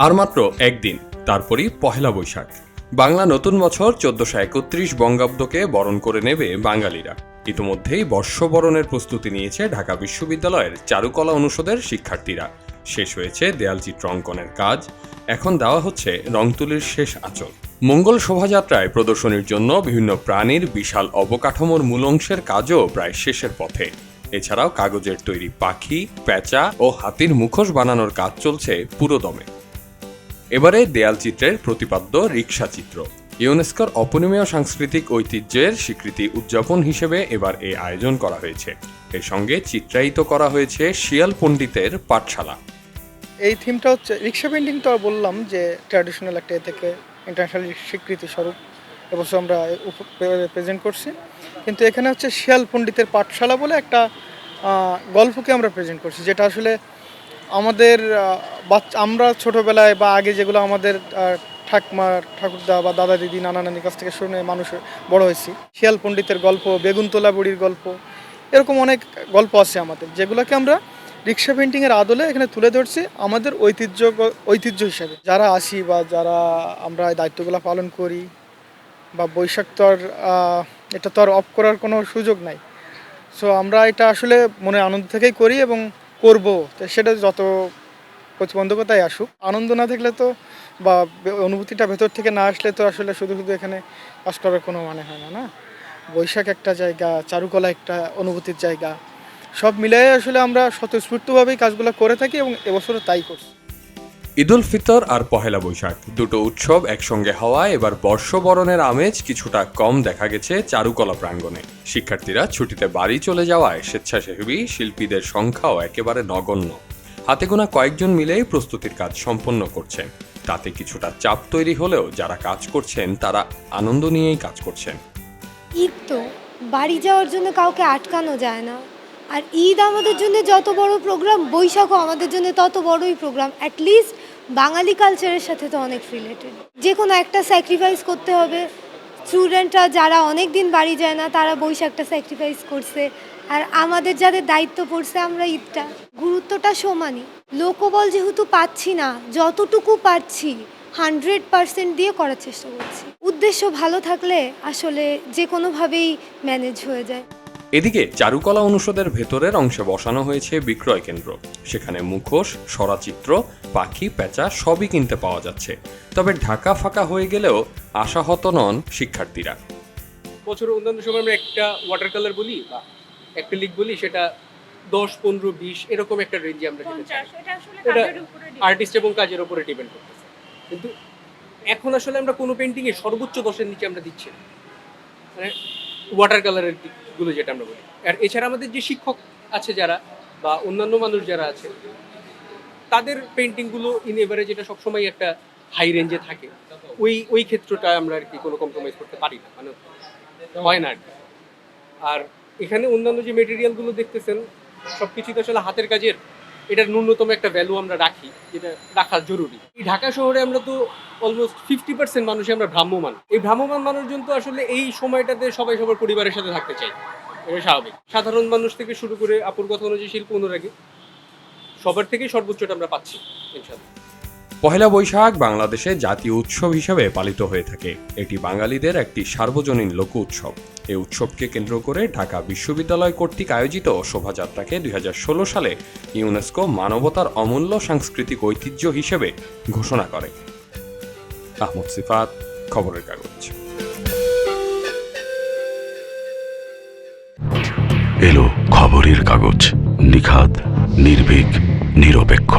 আর মাত্র একদিন, তারপরই পহেলা বৈশাখ। বাংলা নতুন বছর 1431 বঙ্গাব্দকে বরণ করে নেবে বাঙালিরা। ইতিমধ্যেই বর্ষবরণের প্রস্তুতি নিয়েছে ঢাকা বিশ্ববিদ্যালয়ের চারুকলা অনুষদের শিক্ষার্থীরা। শেষ হয়েছে দেয়ালচিত্র অঙ্কনের কাজ, এখন দেওয়া হচ্ছে রং তুলির শেষ আঁচল। মঙ্গল শোভাযাত্রায় প্রদর্শনীর জন্য বিভিন্ন প্রাণীর বিশাল অবকাঠামোর মূল অংশের কাজও প্রায় শেষের পথে। এছাড়াও কাগজের তৈরি পাখি, পেঁচা ও হাতির মুখোশ বানানোর কাজ চলছে পুরোদমে। এবারে দেয়ালচিত্রের প্রতিপাদ্য রিক্সা চিত্র। ইউনেস্কোর অপরিমেয় সাংস্কৃতিক ঐতিহ্যের স্বীকৃতি উদযাপন হিসেবে এবার এই আয়োজন করা হয়েছে। এর সঙ্গে চিত্রায়িত করা হয়েছে শিয়াল পণ্ডিতের পাঠশালা। এই থিমটা হচ্ছে রিক্সা পেন্টিং, তো বললাম যে ট্র্যাডিশনাল একটা এ থেকে ইন্টারন্যাশনাল স্বীকৃতি স্বরূপ এবছর আমরা প্রেজেন্ট করছি। কিন্তু এখানে হচ্ছে শিয়াল পণ্ডিতের পাঠশালা বলে একটা গল্পকে আমরা প্রেজেন্ট করছি, যেটা আসলে আমাদের আমরা ছোটোবেলায় বা আগে যেগুলো আমাদের ঠাকুরদা বা দাদা দিদি নানা নানির কাছ থেকে শুনে মানুষ বড় হয়েছি। শিয়াল পণ্ডিতের গল্প, বেগুনতলা বুড়ির গল্প, এরকম অনেক গল্প আছে আমাদের, যেগুলোকে আমরা রিক্সা পেন্টিংয়ের আদলে এখানে তুলে ধরছি আমাদের ঐতিহ্য হিসাবে। যারা আসি বা যারা আমরা এই দায়িত্বগুলো পালন করি, বা বৈশাখ তো আর এটা তো আর অফ করার কোনো সুযোগ নাই। সো আমরা এটা আসলে মনে আনন্দ থেকেই করি এবং করব। তো সেটা যত প্রতিবন্ধকতাই আসুক, আনন্দ না থাকলে তো বা অনুভূতিটা ভেতর থেকে না আসলে তো আসলে শুধু শুধু এখানে কাজ করার কোনো মানে হয় না। বৈশাখ একটা জায়গা, চারুকলা একটা অনুভূতির জায়গা, সব মিলিয়ে আসলে আমরা স্বতঃস্ফূর্তভাবেই কাজগুলো করে থাকি এবং এবছরও তাই করছি। ঈদুল ফিতর আর পহেলা বৈশাখ দুটো উৎসব একসঙ্গে হওয়ায় এবার বর্ষবরণের আমেজ কিছুটা কম দেখা গেছে চারুকলা প্রাঙ্গণে। শিক্ষার্থীরা ছুটিতে বাড়ি চলে যাওয়ায় স্বেচ্ছাসেবী শিল্পীদের সংখ্যাও একেবারে নগণ্য। হাতে গোনা কয়েকজন মিলেই প্রস্তুতির কাজ সম্পন্ন করছেন। তাতে কিছুটা চাপ তৈরি হলেও যারা কাজ করছেন তারা আনন্দ নিয়েই কাজ করছেন। ঈদ তো বাড়ি যাওয়ার জন্য কাউকে আটকানো যায় না। আর ঈদ আমাদের জন্য যত বড় প্রোগ্রাম, বৈশাখও আমাদের জন্য তত বড়ই প্রোগ্রাম। অ্যাটলিস্ট বাঙালি কালচারের সাথে তো অনেক রিলেটেড। যে কোনো একটা স্যাক্রিফাইস করতে হবে। স্টুডেন্টরা যারা অনেক দিন বাড়ি যায় না, তারা বৈশাখটা স্যাক্রিফাইস করছে। আর আমাদের যাদের দায়িত্ব পড়ছে, আমরা ঈদটা গুরুত্বটা সমানই। লোকবল যেহেতু পাচ্ছি না, যতটুকু পাচ্ছি 100% দিয়ে করার চেষ্টা করছি। উদ্দেশ্য ভালো থাকলে আসলে যে কোনোভাবেই ম্যানেজ হয়ে যায়। এদিকে চারুকলা অনুষদের ভেতরের অংশে বসানো হয়েছে বিক্রয় কেন্দ্র। সেখানে মুখোশ, সরাচিত্র, পাখি, পেঁচা সবই কিনতে পাওয়া যাচ্ছে। তবে ঢাকা ফাঁকা হয়ে গেলেও আশাহত নন শিক্ষার্থীরা। বছরের অন্যান্য সময় আমরা একটা ওয়াটার কালার বলি বা অ্যাক্রিলিক বলি, সেটা 10, 15, 20 এরকম একটা রেঞ্জে আমরা এটা আর্টিস্ট এবং কাজের উপরে ডিপেন্ড করতেছে। কিন্তু এখন আসলে আমরা কোনো পেন্টিংয়ে সর্বোচ্চ 10-এর নিচে আমরা দিচ্ছি না, মানে ওয়াটার কালারের দিকগুলো যেটা আমরা বলি। আর এছাড়া আমাদের যে শিক্ষক আছে যারা বা অন্যান্য মানুষ যারা আছে, তাদের পেন্টিংগুলো ইন এভারেজ যেটা সবসময় একটা হাই রেঞ্জে থাকে, ওই ক্ষেত্রটা আমরা আর কি কোনো কম্প্রোমাইজ করতে পারি না, মানে হয় না আর কি। আর এখানে অন্যান্য যে মেটেরিয়ালগুলো দেখতেছেন, সব কিছুই তো আসলে হাতের কাজের, এটার ন্যূনতম একটা ভ্যালু আমরা রাখি, যেটা রাখা জরুরি। এই ঢাকা শহরে আমরা তো অলমোস্ট 50% মানুষই আমরা ভ্রাম্যমান। এই ভ্রাম্যমান মানুষজন তো আসলে এই সময়টাতে সবাই সবার পরিবারের সাথে থাকতে চাই, এটা স্বাভাবিক। সাধারণ মানুষ থেকে শুরু করে আপুর কথা অনুযায়ী শিল্প অনুরাগী, সবার থেকেই সর্বোচ্চটা আমরা পাচ্ছি ইনশাআল্লাহ। পহেলা বৈশাখ বাংলাদেশে জাতীয় উৎসব হিসেবে পালিত হয়ে থাকে। এটি বাঙালিদের একটি সার্বজনীন লোক উৎসব। এই উৎসবকে কেন্দ্র করে ঢাকা বিশ্ববিদ্যালয় কর্তৃক আয়োজিত শোভাযাত্রাকে 2016 সালে ইউনেস্কো মানবতার অমূল্য সাংস্কৃতিক ঐতিহ্য হিসেবে ঘোষণা করে। আহমদ সিফাত, খবরের কাগজ। এলো খবরের কাগজ, নিখাদ, নির্ভীক, নিরপেক্ষ।